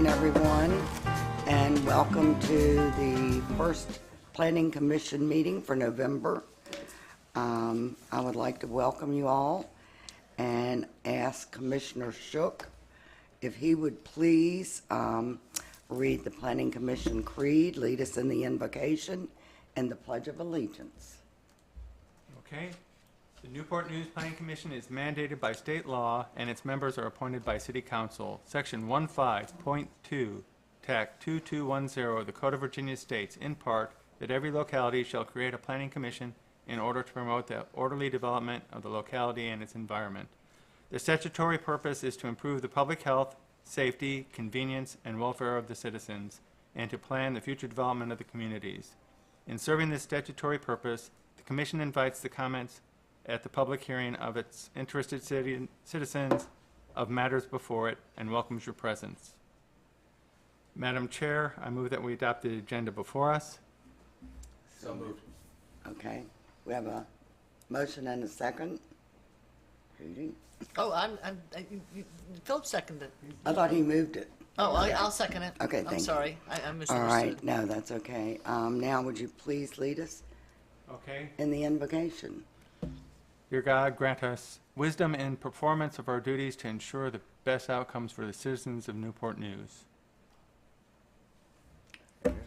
everyone, and welcome to the first Planning Commission meeting for November. I would like to welcome you all and ask Commissioner Shook if he would please read the Planning Commission creed, lead us in the invocation, and the Pledge of Allegiance. Okay. The Newport News Planning Commission is mandated by state law, and its members are appointed by City Council. Section 15.2, TAC 2210 of the Code of Virginia states, in part, that every locality shall create a planning commission in order to promote the orderly development of the locality and its environment. The statutory purpose is to improve the public health, safety, convenience, and welfare of the citizens, and to plan the future development of the communities. In serving this statutory purpose, the Commission invites the comments at the public hearing of its interested citizens of matters before it and welcomes your presence. Madam Chair, I move that we adopt the agenda before us. So moved. Okay, we have a motion and a second. Judy? Oh, Philip seconded it. I thought he moved it. Oh, I'll second it. Okay, thank I'm you. sorry, I misunderstood. All right, no, that's okay. Now would you please lead us Okay. in the invocation? Dear God, grant us wisdom in performance of our duties to ensure the best outcomes for the citizens of Newport News.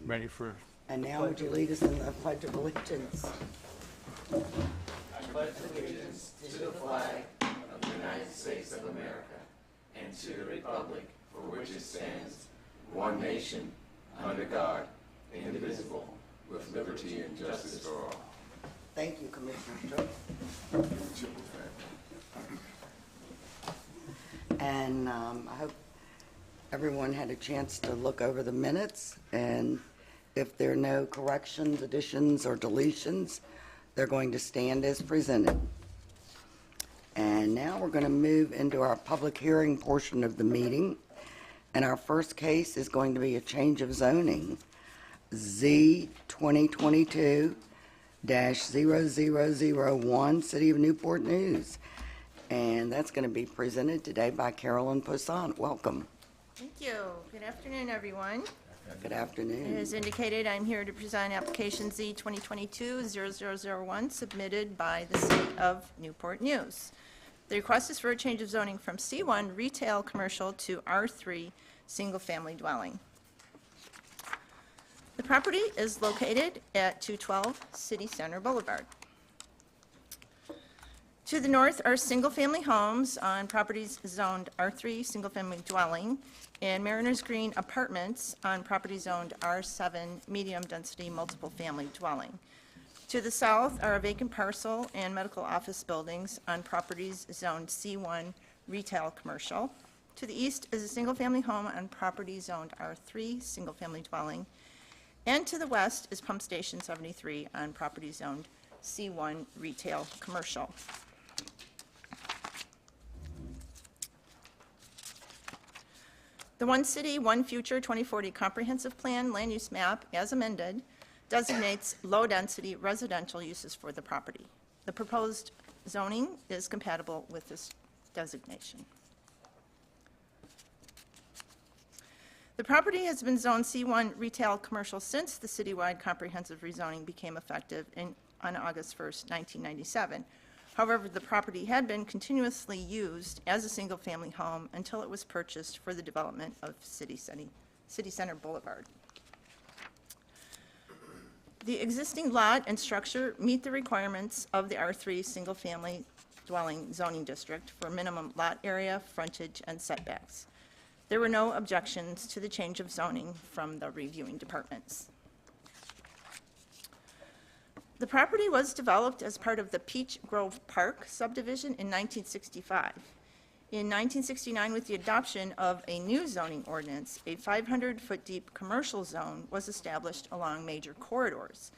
Ready for... And now would you lead us in the Pledge of Allegiance? I pledge allegiance to the flag of the United States of America and to the republic for which it stands, one nation, under God, indivisible, with liberty and justice for all. Thank you, Commissioner Shook. And I hope everyone had a chance to look over the minutes, and if there are no corrections, additions, or deletions, they're going to stand as presented. And now we're going to move into our public hearing portion of the meeting, and our first case is going to be a change of zoning, Z 2022-0001, City of Newport News. And that's going to be presented today by Carolyn Poisson. Welcome. Thank you. Good afternoon, everyone. Good afternoon. As indicated, I'm here to present application Z 2022-0001 submitted by the City of Newport News. The request is for a change of zoning from C1 retail commercial to R3 single-family dwelling. The property is located at 212 City Center Boulevard. To the north are single-family homes on properties zoned R3 single-family dwelling and Mariners Green apartments on property zoned R7 medium-density multiple-family dwelling. To the south are a vacant parcel and medical office buildings on properties zoned C1 retail commercial. To the east is a single-family home on property zoned R3 single-family dwelling. And to the west is Pump Station 73 on property zoned C1 retail commercial. The One City, One Future 2040 Comprehensive Plan Land Use Map, as amended, designates low-density residential uses for the property. The proposed zoning is compatible with this designation. The property has been zoned C1 retail commercial since the citywide comprehensive rezoning became effective on August 1st, 1997. However, the property had been continuously used as a single-family home until it was purchased for the development of City Center Boulevard. The existing lot and structure meet the requirements of the R3 single-family dwelling zoning district for minimum lot area, frontage, and setbacks. There were no objections to the change of zoning from the reviewing departments. The property was developed as part of the Peach Grove Park subdivision in 1965. In 1969, with the adoption of a new zoning ordinance, a 500-foot deep commercial zone was established along major corridors.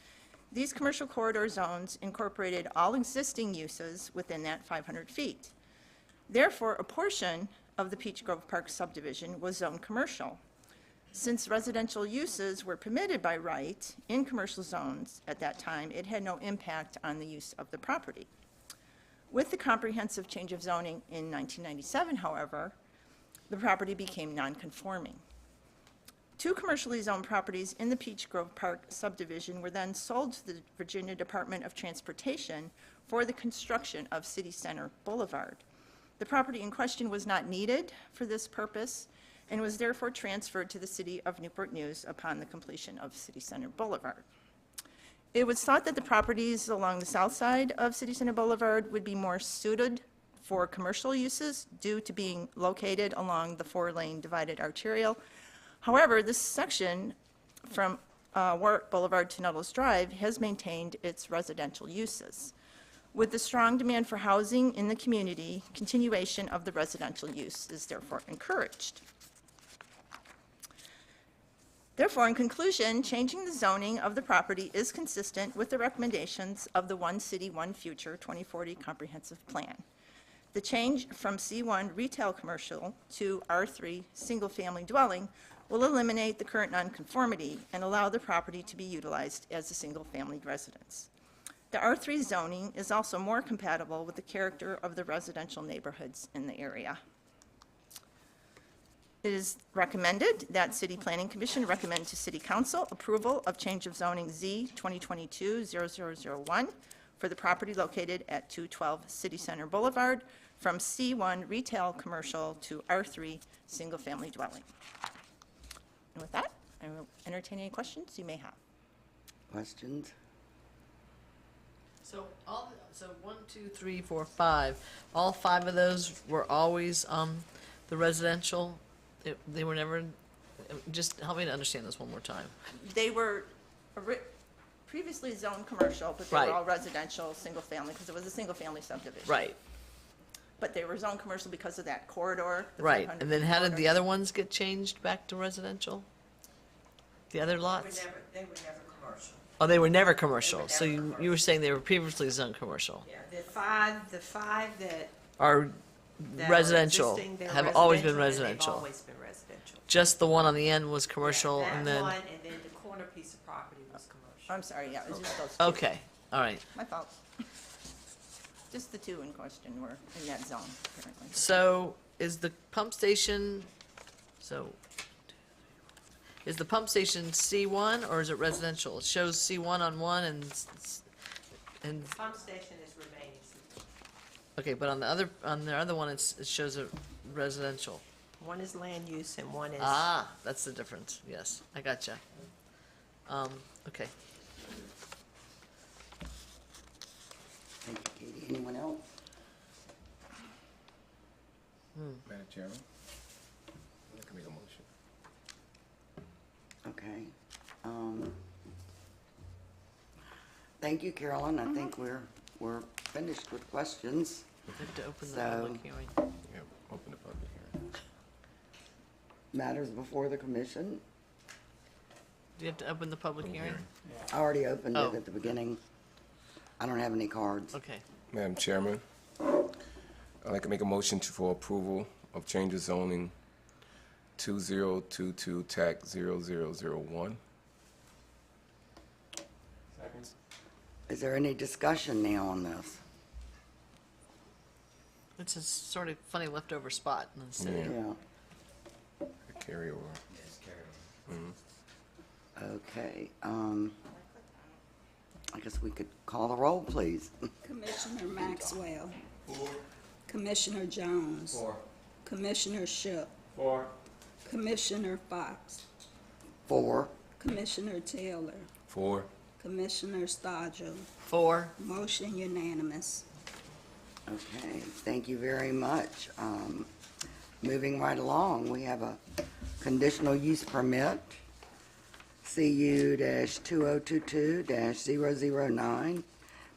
These commercial corridor zones incorporated all existing uses within that 500 feet. Therefore, a portion of the Peach Grove Park subdivision was zoned commercial. Since residential uses were permitted by right in commercial zones at that time, it had no impact on the use of the property. With the comprehensive change of zoning in 1997, however, the property became non-conforming. Two commercially zoned properties in the Peach Grove Park subdivision were then sold to the Virginia Department of Transportation for the construction of City Center Boulevard. The property in question was not needed for this purpose and was therefore transferred to the City of Newport News upon the completion of City Center Boulevard. It was thought that the properties along the south side of City Center Boulevard would be more suited for commercial uses due to being located along the four-lane divided arterial. However, this section from Warwick Boulevard to Nuttles Drive has maintained its residential uses. With the strong demand for housing in the community, continuation of the residential use is therefore encouraged. Therefore, in conclusion, changing the zoning of the property is consistent with the recommendations of the One City, One Future 2040 Comprehensive Plan. The change from C1 retail commercial to R3 single-family dwelling will eliminate the current nonconformity and allow the property to be utilized as a single-family residence. The R3 zoning is also more compatible with the character of the residential neighborhoods in the area. It is recommended that City Planning Commission recommend to City Council approval of change of zoning Z 2022-0001 for the property located at 212 City Center Boulevard from C1 retail commercial to R3 single-family dwelling. And with that, I will entertain any questions you may have. Questions? So so 1, 2, 3, 4, 5, all 5 of those were always, the residential? They were never, just help me to understand this one more time. They were previously zoned commercial, but they Right. were all residential, single-family, because it was a single-family subdivision. Right, But they were zoned commercial because of that corridor. the right. 500 And then how did the corridor. other ones get changed back to residential? The other lots? They were never commercial. Oh, they were never commercial. They were So never you were saying they were previously zoned commercial? Yeah, the five that Or that are residential, existing, they're have always been and they've residential? always been residential. Just the one on the end was commercial Yeah, and that then, one, and then the corner piece of property was commercial. I'm sorry, yeah, it was just those two. okay, all right. My fault. Just the two in question were in that zone, apparently. So is the pump station, is the pump station C1 or is it residential? It shows C1 on one and, The pump station is remaining. okay, but on the other one, it shows a residential. One is land use and one is. Ah, that's the difference, yes, I gotcha. Okay. Thank you, Katie. Anyone else? Madam Chairman, I can make a motion. Okay. Thank you, Carolyn. I think we're finished with questions. We have to open the So- public hearing. Yeah, open the public hearing. Matters before the commission. Do you have to open the public hearing? I already opened it Oh. at the beginning. I don't have any cards. Okay. Madam Chairman, I'd like to make a motion for approval of change of zoning 2022 TAC 0001. Is there any discussion now on this? It's a sort of funny leftover spot in the city. Yeah. Yeah. Carry over. Okay. I guess we could call the roll, please. Commissioner Maxwell. Commissioner Jones. Commissioner Shook. Commissioner Fox. 4. Commissioner Taylor. 4. Commissioner Stodger. 4. Motion unanimous. Okay, thank you very much. Moving right along, we have a conditional use permit, CU-2022-009,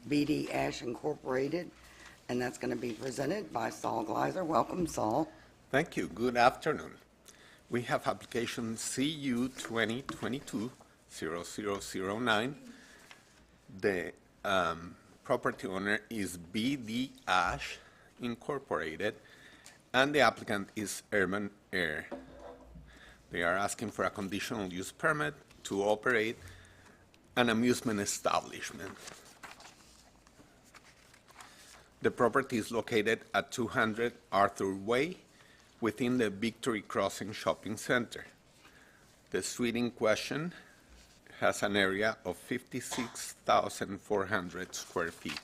BD Ash Incorporated, and that's going to be presented by Saul Gleiser. Welcome, Saul. Thank you. Good afternoon. We have application CU 2022-0009. The property owner is BD Ash Incorporated, and the applicant is Urban Air. They are asking for a conditional use permit to operate an amusement establishment. The property is located at 200 Arthur Way within the Victory Crossing Shopping Center. The suite in question has an area of 56,400 square feet.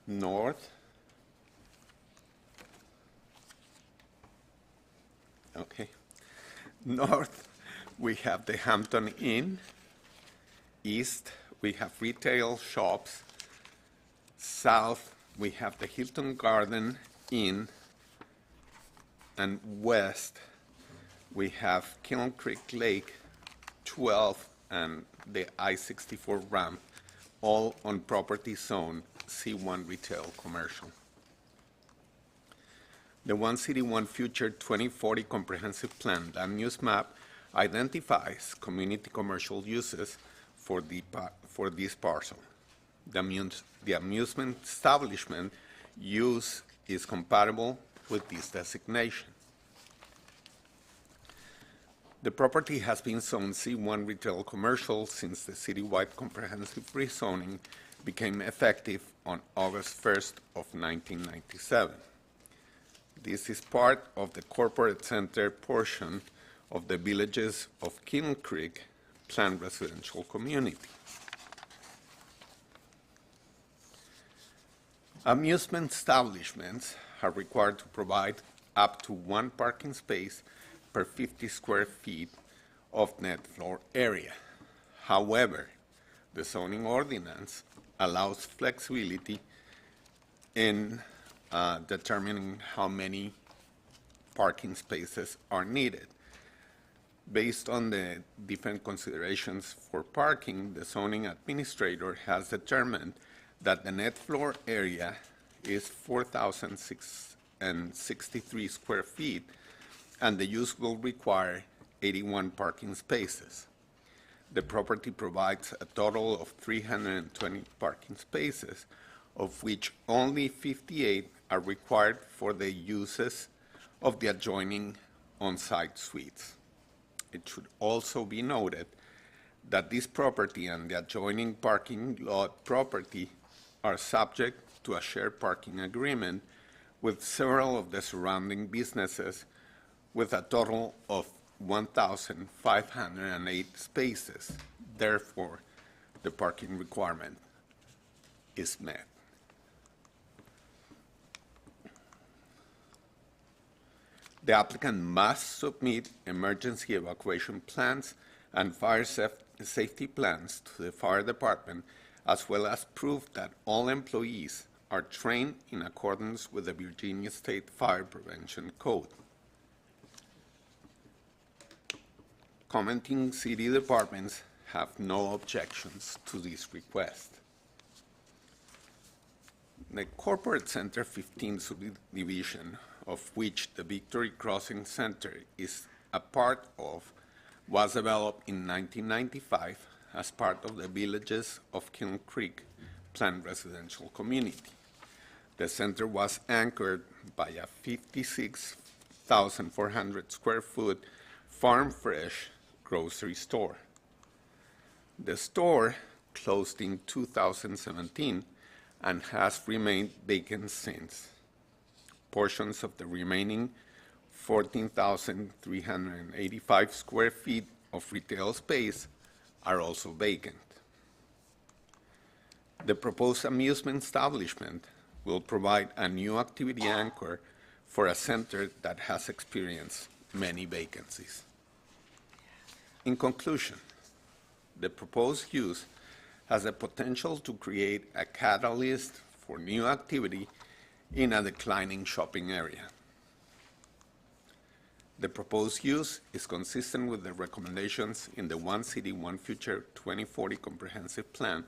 North, okay. North, we have the Hampton Inn. East, we have retail shops. South, we have the Hilton Garden Inn. And west, we have Kiln Creek Lake, 12, and the I-64 ramp, all on property zone C1 retail commercial. The One City, One Future 2040 Comprehensive Plan land use map identifies community commercial uses for this parcel. The amusement establishment use is compatible with this designation. The property has been zoned C1 retail commercial since the citywide comprehensive rezoning became effective on August 1st of 1997. This is part of the corporate center portion of the Villages of Kiln Creek planned residential community. Amusement establishments are required to provide up to one parking space per 50 square feet of net floor area. However, the zoning ordinance allows flexibility in determining how many parking spaces are needed. Based on the different considerations for parking, the zoning administrator has determined that the net floor area is 4,663 square feet, and the use will require 81 parking spaces. The property provides a total of 320 parking spaces, of which only 58 are required for the uses of the adjoining on-site suites. It should also be noted that this property and the adjoining parking lot property are subject to a shared parking agreement with several of the surrounding businesses, with a total of 1,508 spaces. Therefore, the parking requirement is met. The applicant must submit emergency evacuation plans and fire safety plans to the fire department, as well as proof that all employees are trained in accordance with the Virginia State Fire Prevention Code. Commenting city departments have no objections to this request. The Corporate Center 15 subdivision, of which the Victory Crossing Center is a part of, was developed in 1995 as part of the Villages of Kiln Creek planned residential community. The center was anchored by a 56,400 square foot farm fresh grocery store. The store closed in 2017 and has remained vacant since. Portions of the remaining 14,385 square feet of retail space are also vacant. The proposed amusement establishment will provide a new activity anchor for a center that has experienced many vacancies. In conclusion, the proposed use has the potential to create a catalyst for new activity in a declining shopping area. The proposed use is consistent with the recommendations in the One City, One Future 2040 Comprehensive Plan,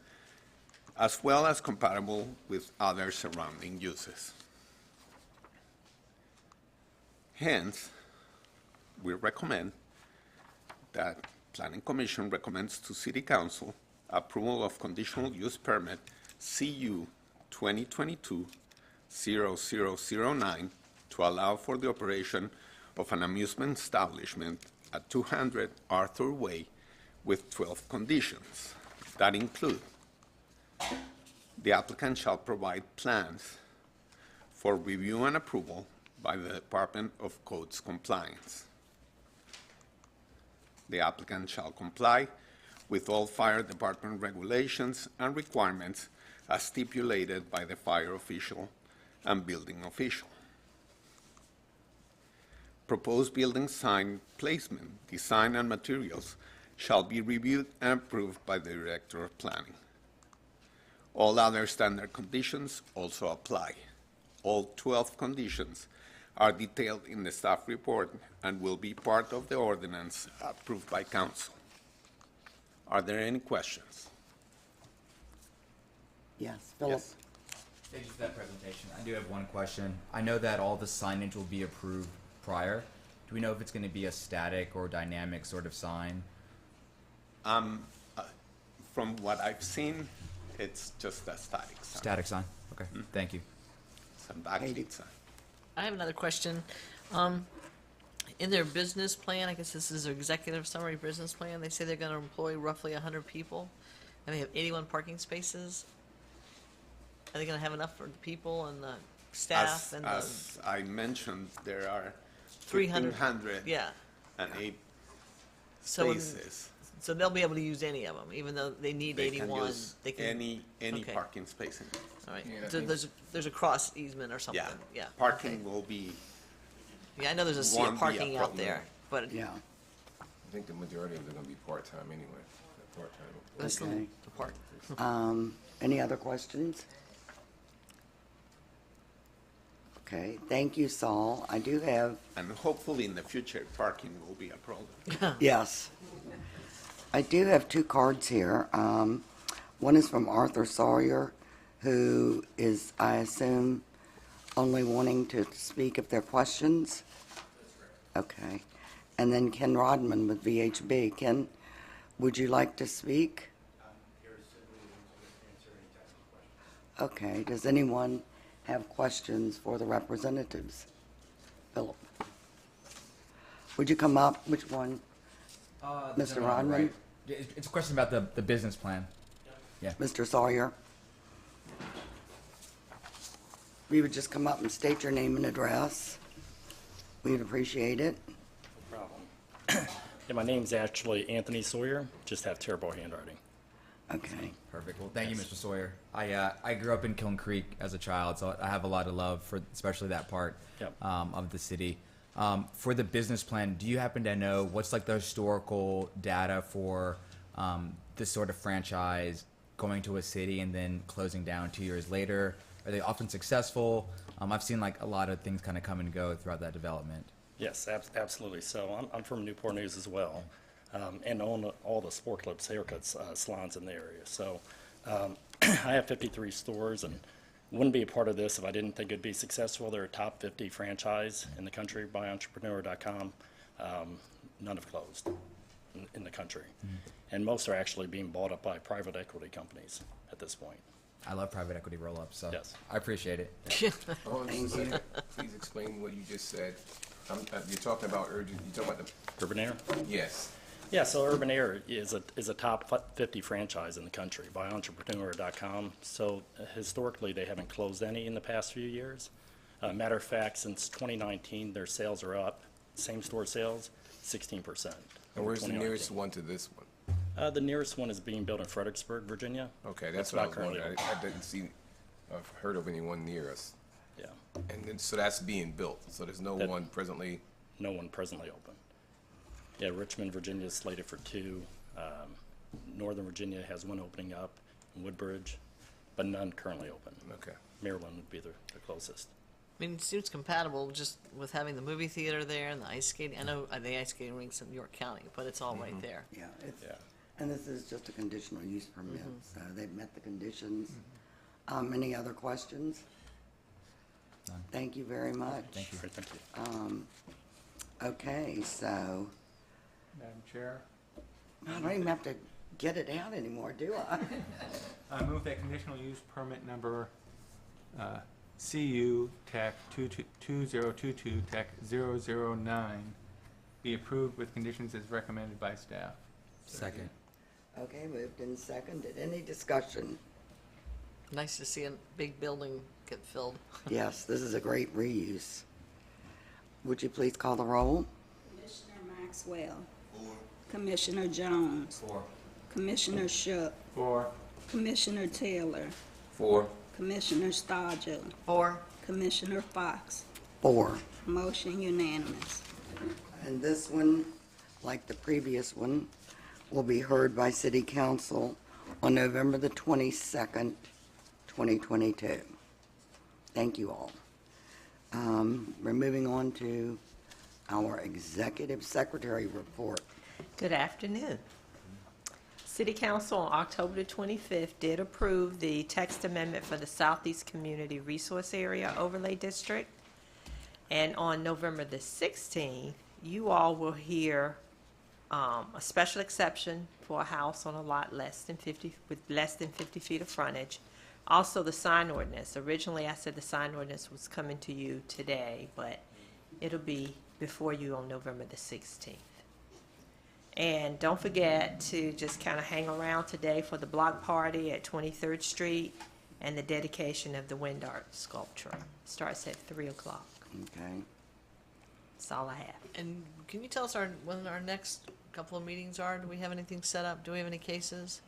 as well as compatible with other surrounding uses. Hence, we recommend that Planning Commission recommends to City Council approval of conditional use permit CU 2022-0009 to allow for the operation of an amusement establishment at 200 Arthur Way with 12 conditions that include: the applicant shall provide plans for review and approval by the Department of Codes Compliance. The applicant shall comply with all fire department regulations and requirements as stipulated by the fire official and building official. Proposed building sign placement, design, and materials shall be reviewed and approved by the Director of Planning. All other standard conditions also apply. All 12 conditions are detailed in the staff report and will be part of the ordinance approved by council. Are there any questions? Yes, Philip? Yes. Thank you for that presentation. I do have one question. I know that all the signage will be approved prior. Do we know if it's going to be a static or dynamic sort of sign? From what I've seen, it's just a static sign. Static sign? Okay, thank you. It's a backlit sign. I have another question. In their business plan, I guess this is their executive summary business plan, they say they're gonna employ roughly 100 people, and they have 81 parking spaces. Are they gonna have enough for the people and the staff and the As I mentioned, there are 300? 1,508 Yeah, So in- spaces. so they'll be able to use any of them, even though they need They can 81. use They can, any okay. parking space in it. all right. Yeah, I So think- there's a cross easement or something, Yeah. yeah. Parking okay. will be, Yeah, I know there's a sea won't of be a parking out problem. there, but Yeah, I think the majority of them are gonna be part-time anyway. They're part-time. that's still Okay. the park. any other questions? Okay, thank you, Saul. I do have, and hopefully in the future, parking will be a problem. yes. I do have two cards here. One is from Arthur Sawyer, who is, I assume, only wanting to speak if there are questions? Okay. And then Ken Rodman with VHB. Ken, would you like to speak? Okay, does anyone have questions for the representatives? Philip? Would you come up? Which one? The Mr. gentleman on the Rodman? right. It's a question about the business plan. Yeah. Mr. Sawyer? If you would just come up and state your name and address, we'd appreciate it. Problem. Yeah, my name's actually Anthony Sawyer, just have terrible handwriting. Okay. Perfect. Well, thank you, Mr. Sawyer. I grew up in Kiln Creek as a child, so I have a lot of love for especially that part Yep. of the city. For the business plan, do you happen to know what's like the historical data for this sort of franchise going to a city and then closing down 2 years later? Are they often successful? I've seen like a lot of things kind of come and go throughout that development. Yes, absolutely. So I'm from Newport News as well, and own all the Sport Clips haircuts salons in the area. So I have 53 stores and wouldn't be a part of this if I didn't think it'd be successful. They're a top 50 franchise in the country by entrepreneur.com. None have closed in the country. And most are actually being bought up by private equity companies at this point. I love private equity roll-ups, so Yes. I appreciate it. Hold on just a second. Please explain what you just said. You're talking about urgent, you're talking about Urban Air? yes. Yeah, so Urban Air is a top 50 franchise in the country by entrepreneur.com. So historically, they haven't closed any in the past few years. Matter of fact, since 2019, their sales are up. Same store sales, 16%. And over where's the 2019. nearest one to this one? The nearest one is being built in Fredericksburg, Virginia. Okay, that's That's what I not was currently wondering. I didn't see, I've heard of anyone near us. Yeah, And then, so that's being built, so there's no That- one presently, no one presently open. Yeah, Richmond, Virginia is slated for 2. Northern Virginia has one opening up in Woodbridge, but none currently open. okay. Maryland would be the closest. I mean, it seems compatible just with having the movie theater there and the ice skating. I know the ice skating rink's in York County, but it's all right there. Yeah, it's, Yeah. and this is just a conditional use permit, so they've met the conditions. Any other questions? None. Thank you very much. Thank you. Great, thank you. Okay, so Madam Chair, I don't even have to get it out anymore, do I? I move that conditional use permit number CU Tech 2022 Tech 009 be approved with conditions as recommended by staff. Second. Okay, moved and seconded. Any discussion? Nice to see a big building get filled. Yes, this is a great reuse. Would you please call the roll? Commissioner Maxwell. Commissioner Jones. Commissioner Shook. 4. Commissioner Taylor. 4. Commissioner Stodge. 4. Commissioner Fox. 4. Motion unanimous. And this one, like the previous one, will be heard by City Council on November the 22nd, 2022. Thank you all. We're moving on to our Executive Secretary report. Good afternoon. City Council on October the 25th did approve the text amendment for the Southeast Community Resource Area Overlay District. And on November the 16th, you all will hear a special exception for a house on a lot with less than 50 feet of frontage. Also, the sign ordinance. Originally, I said the sign ordinance was coming to you today, but it'll be before you on November the 16th. And don't forget to just kind of hang around today for the block party at 23rd Street and the dedication of the wind art sculpture. Starts at 3 o'clock. Okay. That's all I have. And can you tell us when our next couple of meetings are? Do we have anything set up? Do we have any cases?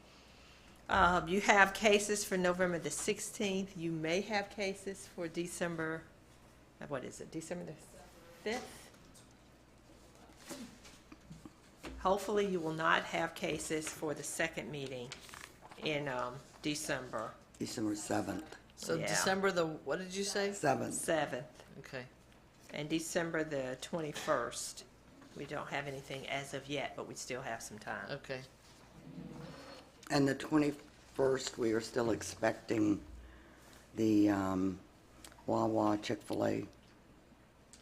You have cases for November the 16th. You may have cases for December, what is it, December the 5th? Hopefully, you will not have cases for the second meeting in December. December 7th. So Yeah. December what did you say? 7th. 7th. Okay. And December the 21st. We don't have anything as of yet, but we still have some time. Okay. And the 21st, we are still expecting the Wawa Chick-fil-A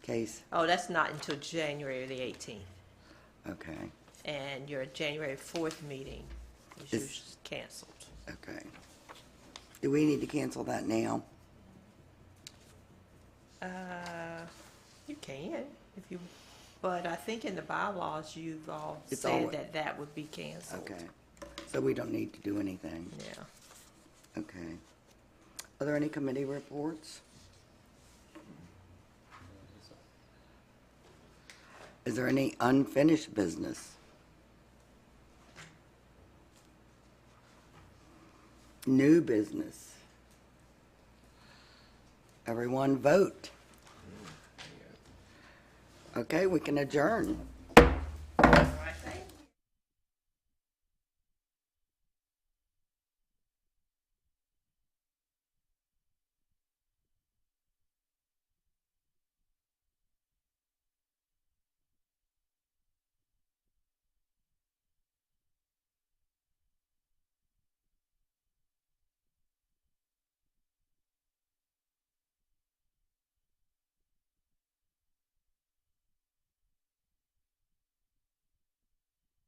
case. Oh, that's not until January the 18th. Okay, And your January 4th meeting is Is- usually canceled. okay. Do we need to cancel that now? You can, if you, but I think in the bylaws, you've all It's said alwa- that would be canceled. Okay, so we don't need to do anything. Yeah. Okay. Are there any committee reports? Is there any unfinished business? New business? Everyone vote. Okay, we can adjourn.